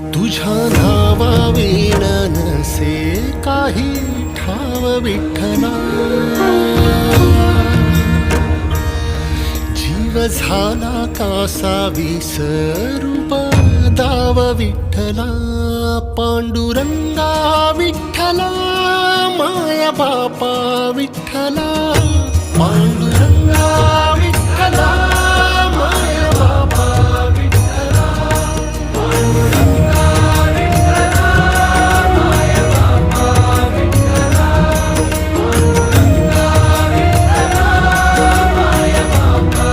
तुझ्या नावाविण नसे काही ठाव विठ्ठला, जीव झाला कासा विसरू दाव विठ्ठला. पांडुरंगा विठ्ठला, माया बापा विठ्ठला, पांडुरंगा